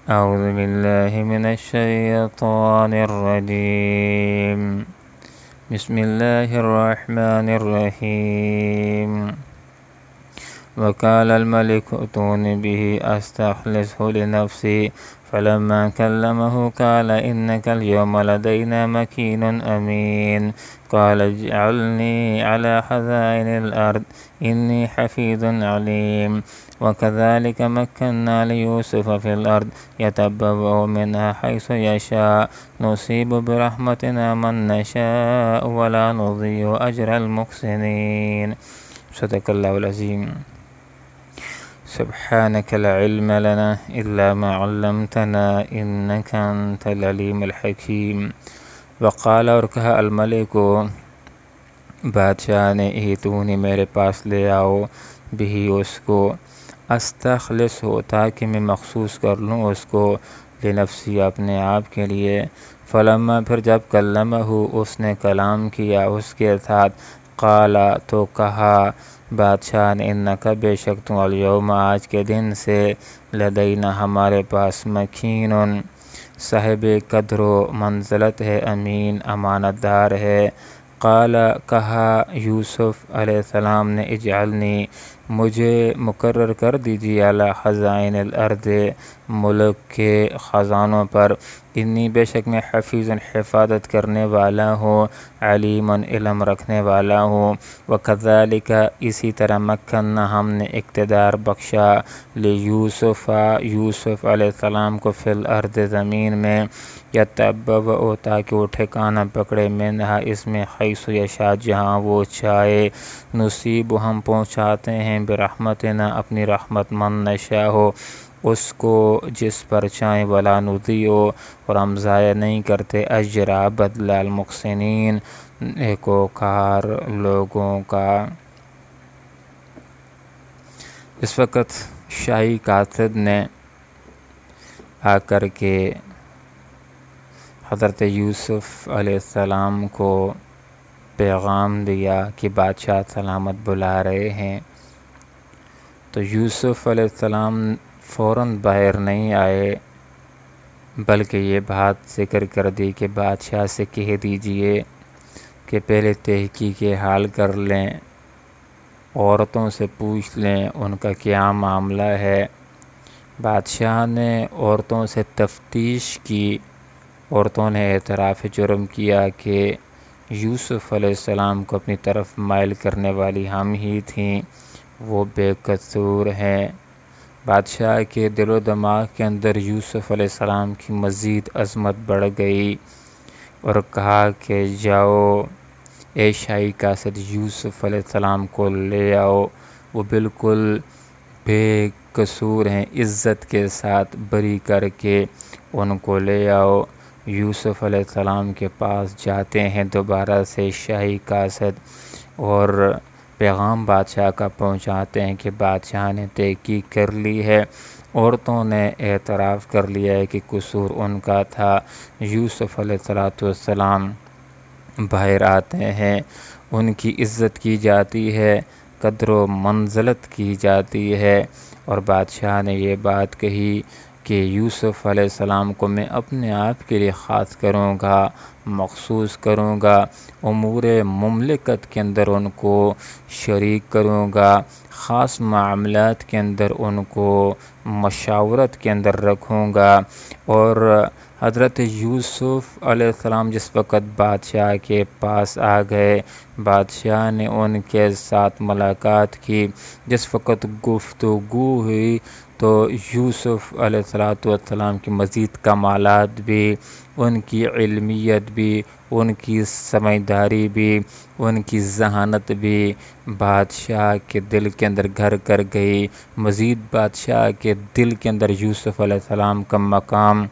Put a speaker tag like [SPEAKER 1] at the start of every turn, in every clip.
[SPEAKER 1] أعوذ بالله من الشيطان الرجيم. بسم الله الرحمن الرحيم. وقال الملك ائتوني به أستخلصه لنفسي فلما كلمه قال إنك اليوم لدينا مكين أمين. قال اجعلني على خزائن الأرض إني حفيظ عليم. وكذلك مكنا ليوسف في الأرض يتبوأ منها حيث يشاء نصيب برحمتنا من نشاء ولا نضيع أجر المحسنين. صدق الله العظيم. سبحانك لا علم لنا إلا ما علمتنا إنك أنت العليم الحكيم. وقال اور کہا الملک بادشاہ نے ایتونی میرے پاس لے آؤ بھی اس کو استخلص ہو تاکہ میں مخصوص کر لوں اس کو لنفسی اپنے آپ کے لیے. فلما پھر جب کلمہ اس نے کلام کیا اس کے ساتھ قال تو کہا بادشاہ نے انکا بے شک تم الیوم آج کے دن سے لدینا ہمارے پاس مکین صاحب قدر و منزلت ہے امین امانت دار ہے. قال کہا یوسف علیہ السلام نے اجعلنی مجھے مقرر کر دیجیے علی خزائن الارض ملک کے خزانوں پر انی بے شک میں حفیظ حفاظت کرنے والا ہوں علیم علم رکھنے والا ہوں. وکذالک اسی طرح مکنا ہم نے اقتدار بخشا لیوسف یوسف علیہ السلام کو فی الارض زمین میں یتبوأ تاکہ وہ ٹھکانہ پکڑے منہا اس میں حیث یشاء جہاں وہ چاہے نصیب ہم پہنچاتے ہیں برحمتنا اپنی رحمت من نشاء ہو اس کو جس پر چاہیں ولا نضیع اور ہم ضائع نہیں کرتے اجرا بدلہ المحسنین نیکوکار لوگوں کا. اس وقت شاہی کاتب نے آ کر کے حضرت یوسف علیہ السلام کو پیغام دیا کہ بادشاہ سلامت بلا رہے ہیں. تو یوسف علیہ السلام فوراً باہر نہیں آئے بلکہ یہ بات ذکر کر دی کہ بادشاہ سے کہہ دیجئے کہ پہلے تحقیق حال کر لیں عورتوں سے پوچھ لیں ان کا کیا معاملہ ہے. بادشاہ نے عورتوں سے تفتیش کی. عورتوں نے اعتراف جرم کیا کہ یوسف علیہ السلام کو اپنی طرف مائل کرنے والی ہم ہی تھیں وہ بے قصور ہیں. بادشاہ کے دل و دماغ کے اندر یوسف علیہ السلام کی مزید عظمت بڑھ گئی اور کہا کہ جاؤ اے شاہی قاصد یوسف علیہ السلام کو لے آؤ وہ بالکل بے قصور ہیں عزت کے ساتھ بری کر کے ان کو لے آؤ. یوسف علیہ السلام کے پاس جاتے ہیں دوبارہ سے شاہی قاصد اور پیغام بادشاہ کا پہنچاتے ہیں کہ بادشاہ نے تحقیق کر لی ہے عورتوں نے اعتراف کر لیا ہے کہ قصور ان کا تھا. یوسف علیہ السلام باہر آتے ہیں ان کی عزت کی جاتی ہے قدر و منزلت کی جاتی ہے اور بادشاہ نے یہ بات کہی کہ یوسف علیہ السلام کو میں اپنے آپ کے لیے خاص کروں گا مخصوص کروں گا امور مملکت کے اندر ان کو شریک کروں گا خاص معاملات کے اندر ان کو مشاورت کے اندر رکھوں گا. اور حضرت یوسف علیہ السلام جس وقت بادشاہ کے پاس آ گئے بادشاہ نے ان کے ساتھ ملاقات کی. جس وقت گفتگو ہوئی تو یوسف علیہ السلام کی مزید کمالات بھی ان کی علمیت بھی ان کی سمجھداری بھی ان کی ذہانت بھی بادشاہ کے دل کے اندر گھر کر گئی. مزید بادشاہ کے دل کے اندر یوسف علیہ السلام کا مقام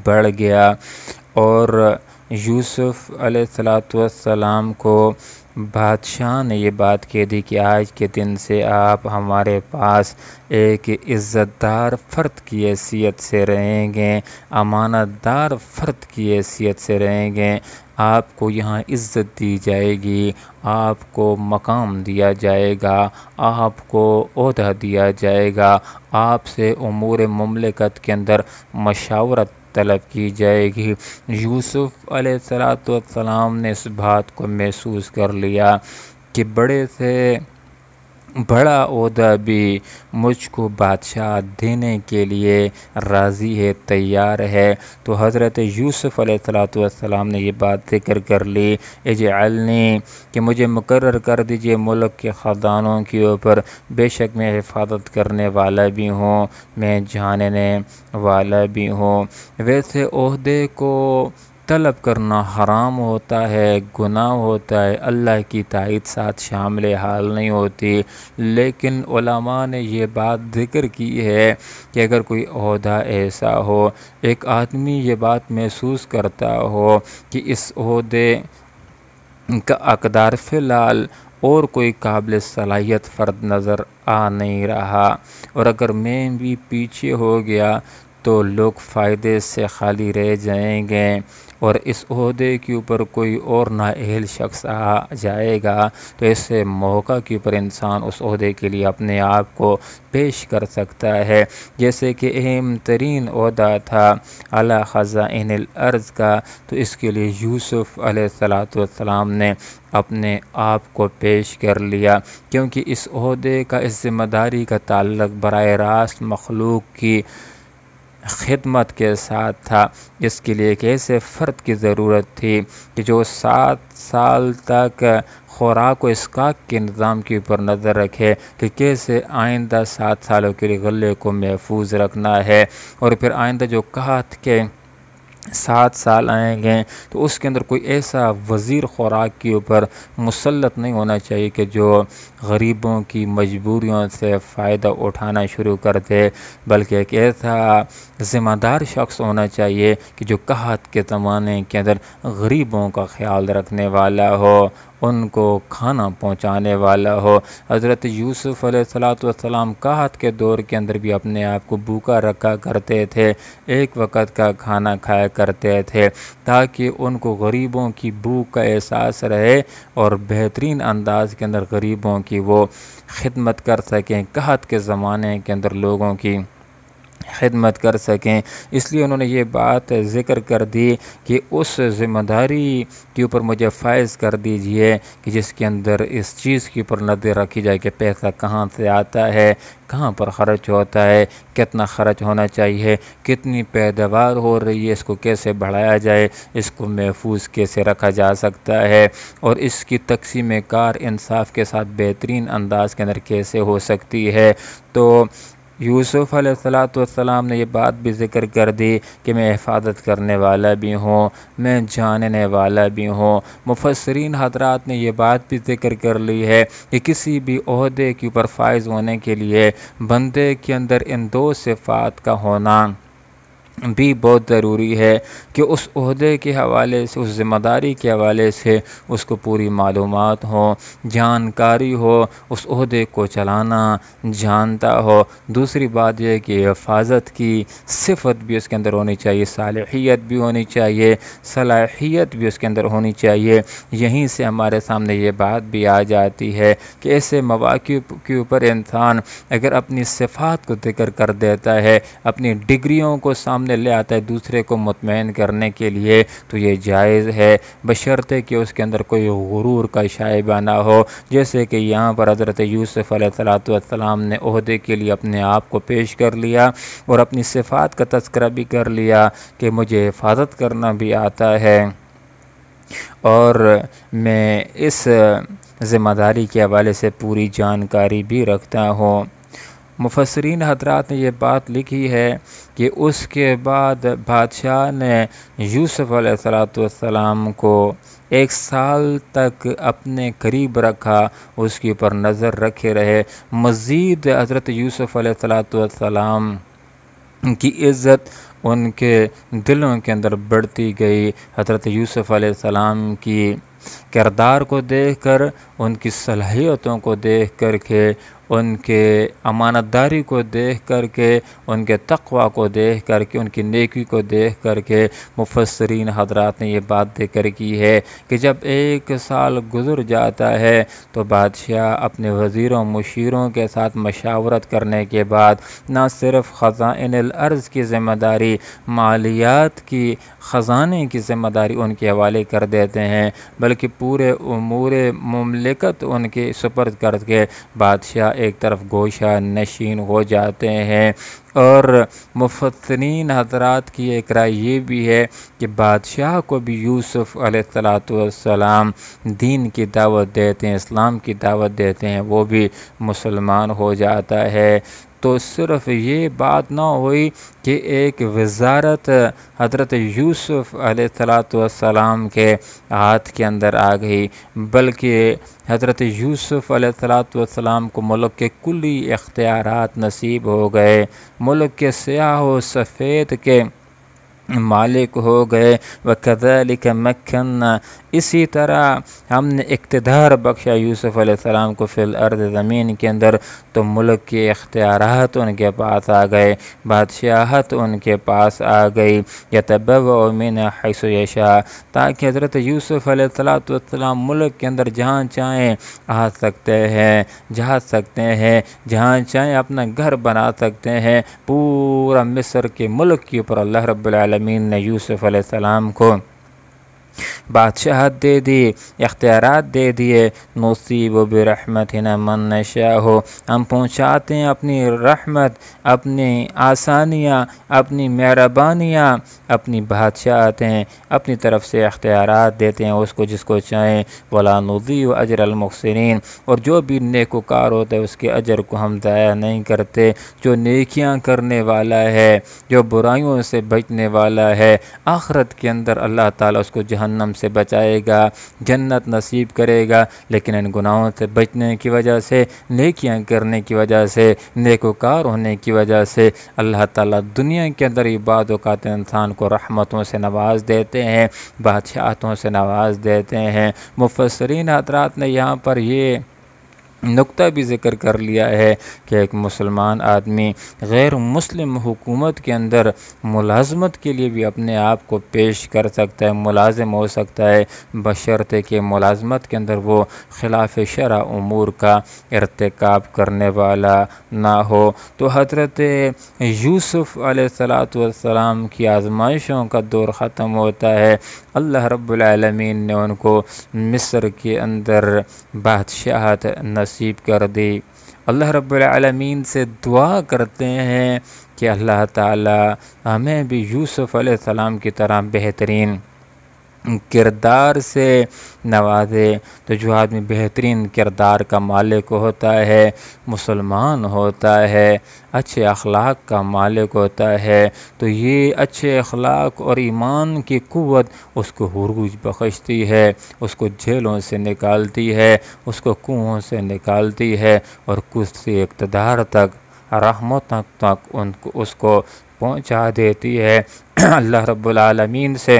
[SPEAKER 1] بڑھ گیا اور یوسف علیہ السلام کو بادشاہ نے یہ بات کہہ دی کہ آج کے دن سے آپ ہمارے پاس ایک عزت دار فرد کی حیثیت سے رہیں گے، امانت دار فرد کی حیثیت سے رہیں گے، آپ کو یہاں عزت دی جائے گی، آپ کو مقام دیا جائے گا، آپ کو عہدہ دیا جائے گا، آپ سے امور مملکت کے اندر مشاورت طلب کی جائے گی۔ یوسف علیہ السلام نے اس بات کو محسوس کر لیا کہ بڑے سے بڑا عہدہ بھی مجھ کو بادشاہ دینے کے لیے راضی ہے، تیار ہے۔ تو حضرت یوسف علیہ السلام نے یہ بات ذکر کر لی، اجعلنی، کہ مجھے مقرر کر دیجئے ملک کے خزانوں کے اوپر، بے شک میں حفاظت کرنے والا بھی ہوں، میں جاننے والا بھی ہوں۔ ویسے عہدے کو طلب کرنا حرام ہوتا ہے، گناہ ہوتا ہے، اللہ کی تائید ساتھ شامل حال نہیں ہوتی، لیکن علماء نے یہ بات ذکر کی ہے کہ اگر کوئی عہدہ ایسا ہو، ایک آدمی یہ بات محسوس کرتا ہو کہ اس عہدے کا اقدار فی الحال اور کوئی قابل صلاحیت فرد نظر آ نہیں رہا، اور اگر میں بھی پیچھے ہو گیا تو لوگ فائدے سے خالی رہ جائیں گے، اور اس عہدے کے اوپر کوئی اور نااہل شخص آ جائے گا، تو ایسے موقع کے اوپر انسان اس عہدے کے لیے اپنے آپ کو پیش کر سکتا ہے۔ جیسے کہ اہم ترین عہدہ تھا اعلیٰ خزائن الارض کا، تو اس کے لیے یوسف علیہ السلام نے اپنے آپ کو پیش کر لیا، کیونکہ اس عہدے کا، اس ذمہ داری کا تعلق براہ راست مخلوق کی خدمت کے ساتھ تھا۔ اس کے لیے ایک ایسے فرد کی ضرورت تھی کہ جو 7 سال تک خوراک و اسقاق کے نظام کے اوپر نظر رکھے کہ کیسے آئندہ 7 سالوں کے لیے غلے کو محفوظ رکھنا ہے، اور پھر آئندہ جو قحط کے 7 سال آئیں گے تو اس کے اندر کوئی ایسا وزیر خوراک کے اوپر مسلط نہیں ہونا چاہیے کہ جو غریبوں کی مجبوریوں سے فائدہ اٹھانا شروع کر دے، بلکہ ایک ایسا ذمہ دار شخص ہونا چاہیے کہ جو قحط کے زمانے کے اندر غریبوں کا خیال رکھنے والا ہو، ان کو کھانا پہنچانے والا ہو۔ حضرت یوسف علیہ السلام قحط کے دور کے اندر بھی اپنے آپ کو بھوکا رکھا کرتے تھے، ایک وقت کا کھانا کھایا کرتے تھے، تاکہ ان کو غریبوں کی بھوک کا احساس رہے اور بہترین انداز کے اندر غریبوں کی وہ خدمت کر سکیں، قحط کے زمانے کے اندر لوگوں کی خدمت کر سکیں۔ اس لیے انہوں نے یہ بات ذکر کر دی کہ اس ذمہ داری کے اوپر مجھے فائز کر دیجئے کہ جس کے اندر اس چیز کے اوپر نظر رکھی جائے کہ پیسہ کہاں سے آتا ہے، کہاں پر خرچ ہوتا ہے، کتنا خرچ ہونا چاہیے، کتنی پیداوار ہو رہی ہے، اس کو کیسے بڑھایا جائے، اس کو محفوظ کیسے رکھا جا سکتا ہے، اور اس کی تقسیم کار انصاف کے ساتھ بہترین انداز کے اندر کیسے ہو سکتی ہے۔ تو یوسف علیہ السلام نے یہ بات بھی ذکر کر دی کہ میں حفاظت کرنے والا بھی ہوں، میں جاننے والا بھی ہوں۔ مفسرین حضرات نے یہ بات بھی ذکر کر لی ہے کہ کسی بھی عہدے کے اوپر فائز ہونے کے لیے بندے کے اندر ان 2 صفات کا ہونا بھی بہت ضروری ہے کہ اس عہدے کے حوالے سے، اس ذمہ داری کے حوالے سے اس کو پوری معلومات ہوں، جانکاری ہو، اس عہدے کو چلانا جانتا ہو۔ دوسری بات یہ ہے کہ حفاظت کی صفت بھی اس کے اندر ہونی چاہیے، صالحیت بھی ہونی چاہیے، صلاحیت بھی اس کے اندر ہونی چاہیے۔ یہیں سے ہمارے سامنے یہ بات بھی آ جاتی ہے کہ ایسے مواقع کے اوپر انسان اگر اپنی صفات کو ذکر کر دیتا ہے، اپنی ڈگریوں کو سامنے لے آتا ہے دوسرے کو مطمئن کرنے کے لیے، تو یہ جائز ہے، بشرطے کہ اس کے اندر کوئی غرور کا شائبہ نہ ہو، جیسے کہ یہاں پر حضرت یوسف علیہ السلام نے عہدے کے لیے اپنے آپ کو پیش کر لیا اور اپنی صفات کا تذکرہ بھی کر لیا کہ مجھے حفاظت کرنا بھی آتا ہے اور میں اس ذمہ داری کے حوالے سے پوری جانکاری بھی رکھتا ہوں۔ مفسرین حضرات نے یہ بات لکھی ہے کہ اس کے بعد بادشاہ نے یوسف علیہ السلام کو 1 سال تک اپنے قریب رکھا، اس کے اوپر نظر رکھے رہے۔ مزید حضرت یوسف علیہ السلام کی عزت ان کے دلوں کے اندر بڑھتی گئی، حضرت یوسف علیہ السلام کی کردار کو دیکھ کر، ان کی صلاحیتوں کو دیکھ کر کے، ان کے امانت داری کو دیکھ کر کے، ان کے تقوی کو دیکھ کر کے، ان کی نیکی کو دیکھ کر کے مفسرین حضرات نے یہ بات ذکر کی ہے کہ جب 1 سال گزر جاتا ہے تو بادشاہ اپنے وزیروں مشیروں کے ساتھ مشاورت کرنے کے بعد نہ صرف خزائن الارض کی ذمہ داری، مالیات کی خزانے کی ذمہ داری ان کے حوالے کر دیتے ہیں، بلکہ پورے امور مملکت ان کے سپرد کر کے بادشاہ ایک طرف گوشہ نشین ہو جاتے ہیں۔ اور مفسرین حضرات کی ایک رائے یہ بھی ہے کہ بادشاہ کو بھی یوسف علیہ السلام دین کی دعوت دیتے ہیں، اسلام کی دعوت دیتے ہیں، وہ بھی مسلمان ہو جاتا ہے۔ تو صرف یہ بات نہ ہوئی کہ ایک وزارت حضرت یوسف علیہ السلام کے ہاتھ کے اندر آ گئی، بلکہ حضرت یوسف علیہ السلام کو ملک کے کلی اختیارات نصیب ہو گئے، ملک کے سیاہ و سفید کے مالک ہو گئے۔ وَكَذَلِكَ مَكَّنَّا، اسی طرح ہم نے اقتدار بخشا یوسف علیہ السلام کو فی الارض، زمین کے اندر، تو ملک کے اختیارات ان کے پاس آ گئے، بادشاہت ان کے پاس آ گئی۔ يَتَبَوَّأُ مِنْ حَيْثُ يَشَاءُ، تاکہ حضرت یوسف علیہ السلام ملک کے اندر جہاں چاہیں آ سکتے ہیں، جا سکتے ہیں، جہاں چاہیں اپنا گھر بنا سکتے ہیں۔ پورا مصر کے ملک کے اوپر اللہ رب العالمین نے یوسف علیہ السلام کو بادشاہت دے دی، اختیارات دے دیے۔ نصیب برحمتنا من نشاء، ہم پہنچاتے ہیں اپنی رحمت، اپنی آسانیاں، اپنی مہربانیاں، اپنی بادشاہتیں اپنی طرف سے اختیارات دیتے ہیں اس کو جس کو چاہیں۔ ولا نضيع اجر المحسنین، اور جو بھی نیکوکار ہوتا ہے اس کے اجر کو ہم ضائع نہیں کرتے۔ جو نیکیاں کرنے والا ہے، جو برائیوں سے بچنے والا ہے، آخرت کے اندر اللہ تعالیٰ اس کو جہنم سے بچائے گا، جنت نصیب کرے گا۔ لیکن ان گناہوں سے بچنے کی وجہ سے، نیکیاں کرنے کی وجہ سے، نیکوکار ہونے کی وجہ سے اللہ تعالیٰ دنیا کے اندر ہی بعض اوقات انسان کو رحمتوں سے نواز دیتے ہیں، بادشاہتوں سے نواز دیتے ہیں۔ مفسرین حضرات نے یہاں پر یہ نقطہ بھی ذکر کر لیا ہے کہ ایک مسلمان آدمی غیر مسلم حکومت کے اندر ملازمت کے لیے بھی اپنے آپ کو پیش کر سکتا ہے، ملازم ہو سکتا ہے، بشرطے کہ ملازمت کے اندر وہ خلاف شرع امور کا ارتکاب کرنے والا نہ ہو۔ تو حضرت یوسف علیہ السلام کی آزمائشوں کا دور ختم ہوتا ہے، اللہ رب العالمین نے ان کو مصر کے اندر بادشاہت نصیب کر دی۔ اللہ رب العالمین سے دعا کرتے ہیں کہ اللہ تعالی ہمیں بھی یوسف علیہ السلام کی طرح بہترین کردار سے نوازے۔ تو جو آدمی بہترین کردار کا مالک ہوتا ہے، مسلمان ہوتا ہے، اچھے اخلاق کا مالک ہوتا ہے، تو یہ اچھے اخلاق اور ایمان کی قوت اس کو عروج بخشتی ہے، اس کو جیلوں سے نکالتی ہے، اس کو کنوؤں سے نکالتی ہے، اور کرسی اقتدار تک، رحمتوں تک اس کو پہنچا دیتی ہے۔ اللہ رب العالمین سے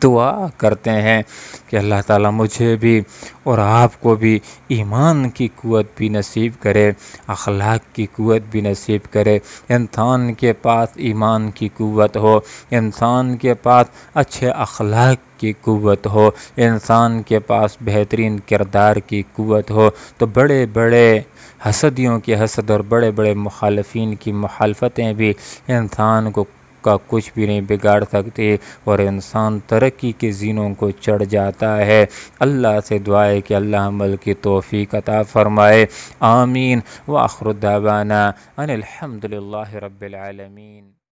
[SPEAKER 1] دعا کرتے ہیں کہ اللہ تعالیٰ مجھے بھی اور آپ کو بھی ایمان کی قوت بھی نصیب کرے، اخلاق کی قوت بھی نصیب کرے۔ انسان کے پاس ایمان کی قوت ہو، انسان کے پاس اچھے اخلاق کی قوت ہو، انسان کے پاس بہترین کردار کی قوت ہو، تو بڑے بڑے حسدیوں کے حسد اور بڑے بڑے مخالفین کی مخالفتیں بھی انسان کا کچھ بھی نہیں بگاڑ سکتی، اور انسان ترقی کے زینوں کو چڑھ جاتا ہے۔ اللہ سے دعا ہے کہ اللہ عمل کی توفیق عطا فرمائے، آمین۔ وآخر دعوانا ان الحمد للہ رب العالمین۔